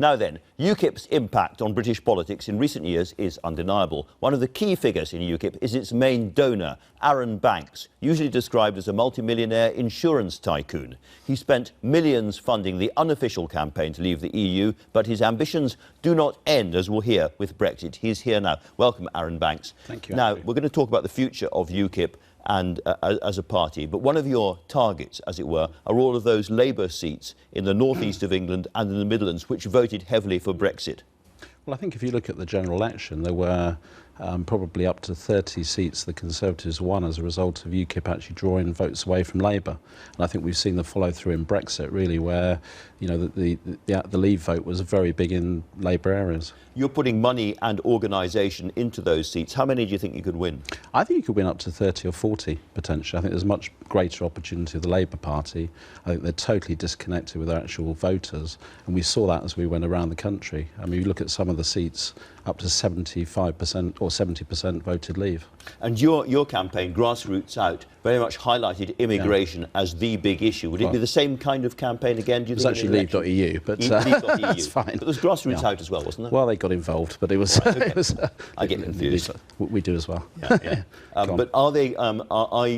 Now then, UKIP's impact on British politics in recent years is undeniable. One of the key figures in UKIP is its main donor, Arron Banks, usually described as a multimillionaire insurance tycoon. He spent millions funding the unofficial campaign to leave the EU, but his ambitions do not end, as we'll hear, with Brexit. He's here now. Welcome, Arron Banks. Thank you, Now, Andrew. we're going to talk about the future of UKIP and as a party, but one of your targets, as it were, are all of those Labour seats in the northeast of England and in the Midlands, which voted heavily for Brexit. Well, I think if you look at the general election, there were probably up to 30 seats the Conservatives won as a result of UKIP actually drawing votes away from Labour. And I think we've seen the follow-through in Brexit, really, where the Leave vote was very big in Labour areas. You're putting money and organisation into those seats. How many do you think you could win? I think you could win up to 30 or 40, potentially. I think there's a much greater opportunity with the Labour Party. I think they're totally disconnected with their actual voters, and we saw that as we went around the country. I mean, you look at some of the seats, up to 75% or 70% voted Leave. And your campaign, Grassroots Out, very much highlighted immigration as the big issue. Would it be the same kind of campaign again? Do you it was think, actually Leave.EU, but Leave.EU. that's fine. But there's Grassroots Out as well, wasn't there? Well, they got involved, but it was... Right, okay. it was I get confused. We do as well. Yeah. But are they?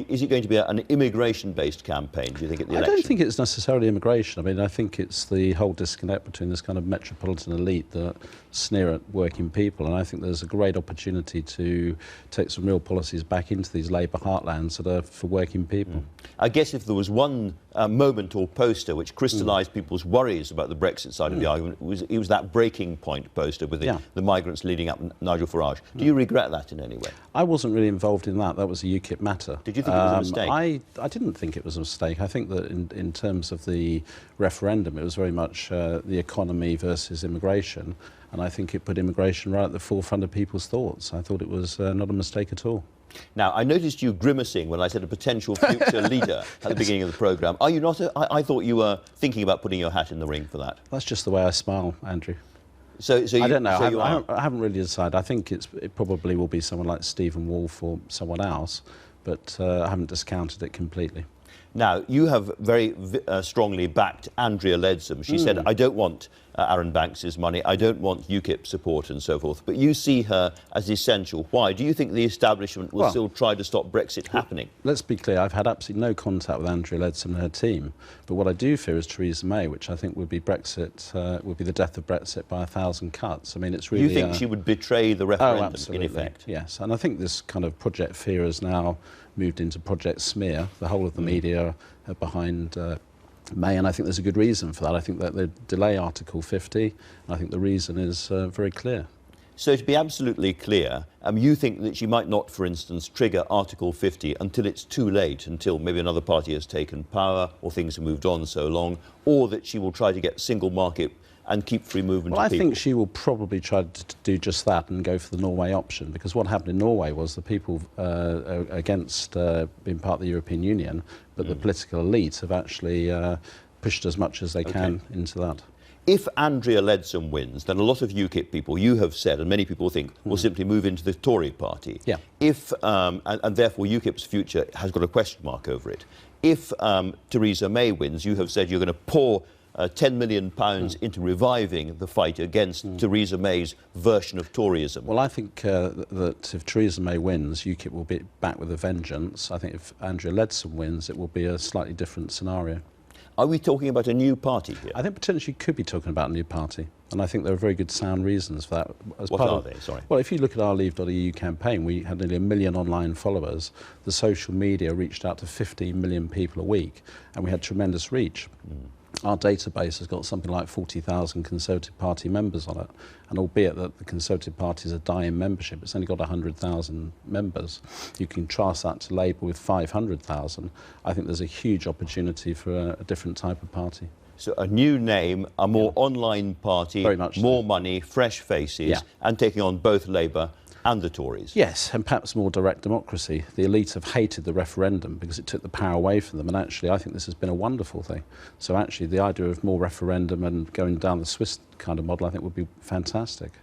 Is it going to be an immigration-based campaign, do you think, at the election? I don't think it's necessarily immigration. I mean, I think it's the whole disconnect between this kind of metropolitan elite that sneer at working people, and I think there's a great opportunity to take some real policies back into these Labour heartlands that are for working people. I guess if there was one moment or poster which crystallised people's worries about the Brexit side of the argument, it was that breaking point poster with the migrants leading up Nigel Farage. Do you regret that in any way? I wasn't really involved in that. That was a UKIP matter. Did you think it was a mistake? I didn't think it was a mistake. I think that in terms of the referendum, it was very much the economy versus immigration, and I think it put immigration right at the forefront of people's thoughts. I thought it was not a mistake at all. Now, I noticed you grimacing when I said a potential future leader at the beginning of the programme. Are you not? I thought you were thinking about putting your hat in the ring for that. That's just the way I smile, Andrew. So I don't know. So I haven't really decided. I think it probably will be someone like Stephen Wolfe or someone else, but I haven't discounted it completely. Now, you have very strongly backed Andrea Leadsom. She said, I don't want Arron Banks' money, I don't want UKIP support and so forth. But you see her as essential. Why? Do you think the establishment will still try to stop Brexit happening? Let's be clear, I've had absolutely no contact with Andrea Leadsom and her team. But what I do fear is Theresa May, which I think would be Brexit, would be the death of Brexit by 1,000 cuts. I mean, it's really... You think she would betray the referendum, in effect? Yes, and I think this kind of Project Fear has now moved into Project Smear. The whole of the media are behind May, and I think there's a good reason for that. I think that they delay Article 50, and I think the reason is very clear. So to be absolutely clear, you think that she might not, for instance, trigger Article 50 until it's too late, until maybe another party has taken power or things have moved on so long, or that she will try to get single market and keep free movement of people? I think she will probably try to do just that and go for the Norway option, because what happened in Norway was the people against being part of the European Union, but the political elite have actually pushed as much as they can into that. If Andrea Leadsom wins, then a lot of UKIP people, you have said, and many people think, will simply move into the Tory party. Yeah. If, and therefore UKIP's future has got a question mark over it. If Theresa May wins, you have said you're going to pour £10 million into reviving the fight against Theresa May's version of Toryism. Well, I think that if Theresa May wins, UKIP will be back with a vengeance. I think if Andrea Leadsom wins, it will be a slightly different scenario. Are we talking about a new party here? I think potentially could be talking about a new party, and I think there are very good sound reasons for that. What are they? Sorry. Well, if you look at our Leave.EU campaign, we had nearly 1 million online followers. The social media reached out to 15 million people a week, and we had tremendous reach. Our database has got something like 40,000 Conservative Party members on it, and albeit that the Conservative Party is a dying membership, it's only got 100,000 members. You can contrast that to Labour with 500,000. I think there's a huge opportunity for a different type of party. So a new name, a more online party, very much more money, fresh faces, and taking on both Labour and the Tories. Yes, and perhaps more direct democracy. The elite have hated the referendum because it took the power away from them, and actually I think this has been a wonderful thing. So actually the idea of more referendum and going down the Swiss kind of model I think would be fantastic.